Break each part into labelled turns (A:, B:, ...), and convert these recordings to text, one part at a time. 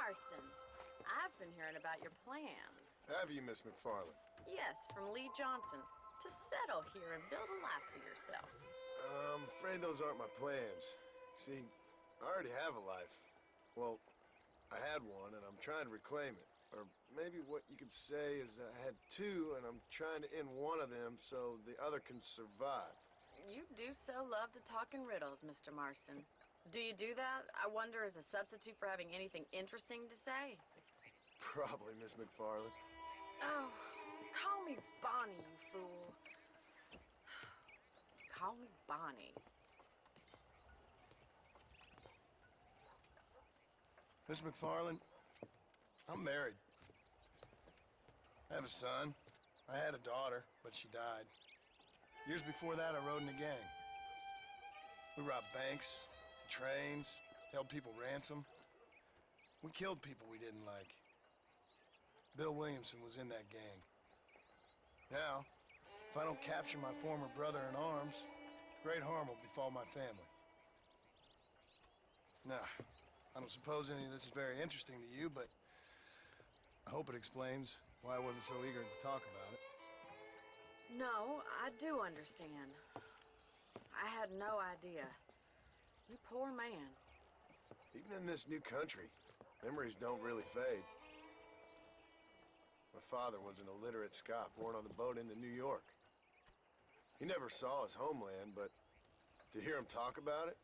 A: Marston. I've been hearing about your plans.
B: Have you, Miss McFarland?
A: Yes, from Lee Johnson. To settle here and build a life for yourself.
B: I'm afraid those aren't my plans. See, I already have a life. Well, I had one, and I'm trying to reclaim it. Or maybe what you could say is I had two, and I'm trying to end one of them so the other can survive.
A: You do so love to talk in riddles, Mr. Marston. Do you do that, I wonder, as a substitute for having anything interesting to say?
B: Probably, Miss McFarland.
A: Oh, call me Bonnie, you fool. Call me Bonnie.
B: Miss McFarland, I'm married. I have a son. I had a daughter, but she died. Years before that, I rode in a gang. We robbed banks, trains, held people ransom. We killed people we didn't like. Bill Williamson was in that gang. Now, if I don't capture my former brother in arms, great harm will befall my family. Now, I don't suppose any of this is very interesting to you, but I hope it explains why I wasn't so eager to talk about it.
A: No, I do understand. I had no idea. You poor man.
B: Even in this new country, memories don't really fade. My father was an illiterate Scot born on the boat into New York. He never saw his homeland, but to hear him talk about it,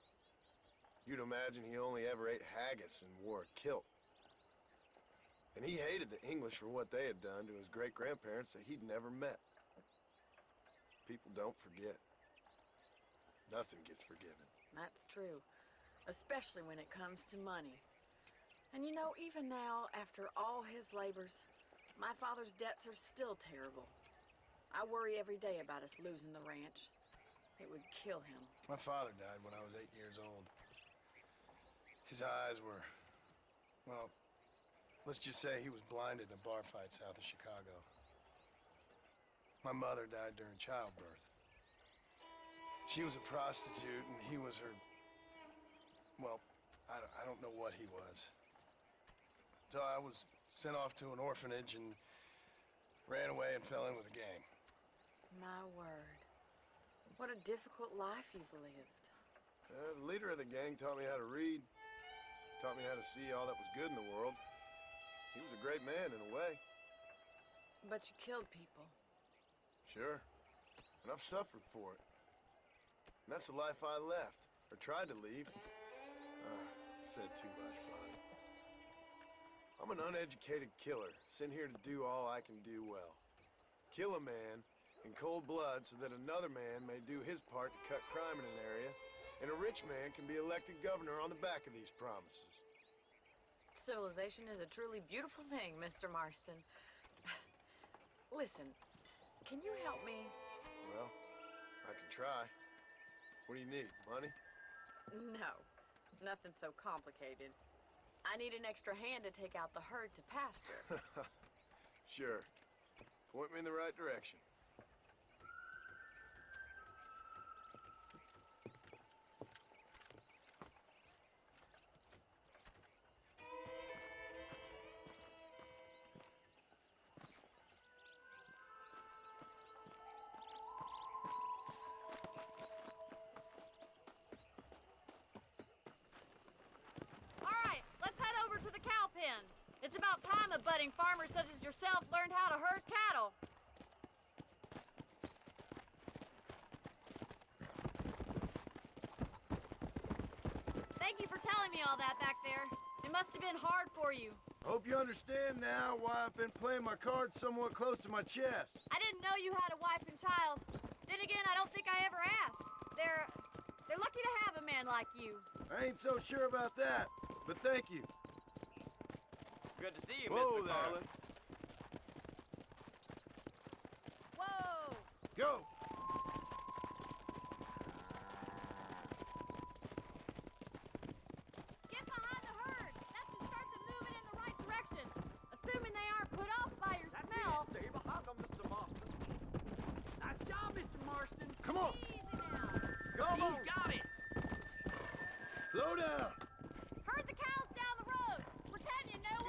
B: you'd imagine he only ever ate haggis and wore a kilt. And he hated the English for what they had done to his great-grandparents that he'd never met. People don't forget. Nothing gets forgiven.
A: That's true. Especially when it comes to money. And you know, even now, after all his labors, my father's debts are still terrible. I worry every day about us losing the ranch. It would kill him.
B: My father died when I was 8 years old. His eyes were, well, let's just say he was blinded in a bar fight south of Chicago. My mother died during childbirth. She was a prostitute, and he was her, well, I don't know what he was. So I was sent off to an orphanage and ran away and fell in with a gang.
A: My word. What a difficult life you've lived.
B: The leader of the gang taught me how to read, taught me how to see all that was good in the world. He was a great man in a way.
A: But you killed people.
B: Sure. And I've suffered for it. And that's the life I left, or tried to leave. Said too much, Bonnie. I'm an uneducated killer, sent here to do all I can do well. Kill a man in cold blood so that another man may do his part to cut crime in an area, and a rich man can be elected governor on the back of these promises.
A: Civilization is a truly beautiful thing, Mr. Marston. Listen, can you help me?
B: Well, I can try. What do you need, money?
A: No, nothing so complicated. I need an extra hand to take out the herd to pasture.
B: Sure. Point me in the right direction.
A: It's about time a budding farmer such as yourself learned how to herd cattle. Thank you for telling me all that back there. It must have been hard for you.
B: I hope you understand now why I've been playing my cards somewhat close to my chest.
A: I didn't know you had a wife and child. Then again, I don't think I ever asked. They're lucky to have a man like you.
B: I ain't so sure about that, but thank you.
C: Good to see you,
B: Whoa
C: Mr.
B: there.
C: Carlin.
A: Whoa!
B: Go!
A: Get behind the herd. That should start them moving in the right direction. Assuming they aren't put off by your smell.
C: Stay behind them, Mr. Marston. Nice job, Mr. Marston.
B: Come on!
A: Easy now.
B: Come on!
C: He's got it.
B: Slow down!
A: Herd the cows down the road. Pretend you know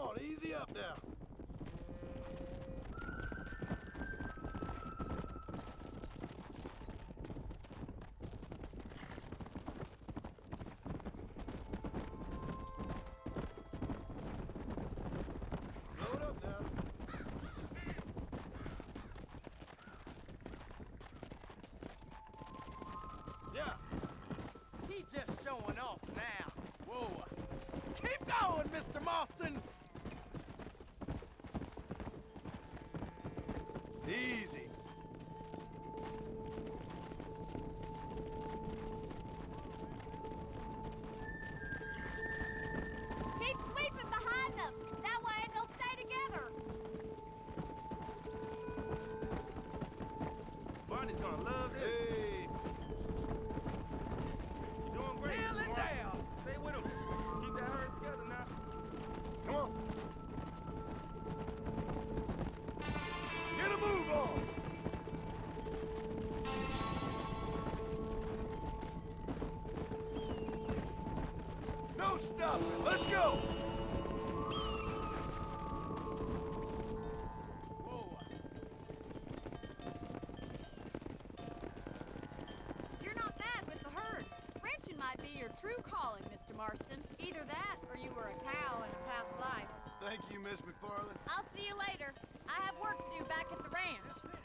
B: on, easy up now. Slow it up now. Yeah.
C: He's just showing off now. Whoa. Keep going, Mr. Marston.
B: Easy.
D: Keep sweeping behind them. That way they'll stay together.
E: Barney's gonna love this.
B: Hey.
E: You're doing great.
C: Nail it
E: Mark.
C: down.
E: Stay with him. Keep that herd together now.
B: Come on. Get a move on. No stopping. Let's go.
C: Whoa.
D: You're not bad with the herd. Ranching might be your true calling, Mr. Marston. Either that or you were a cow in a past life.
B: Thank you, Miss McFarland.
D: I'll see you later. I have work to do back at the ranch.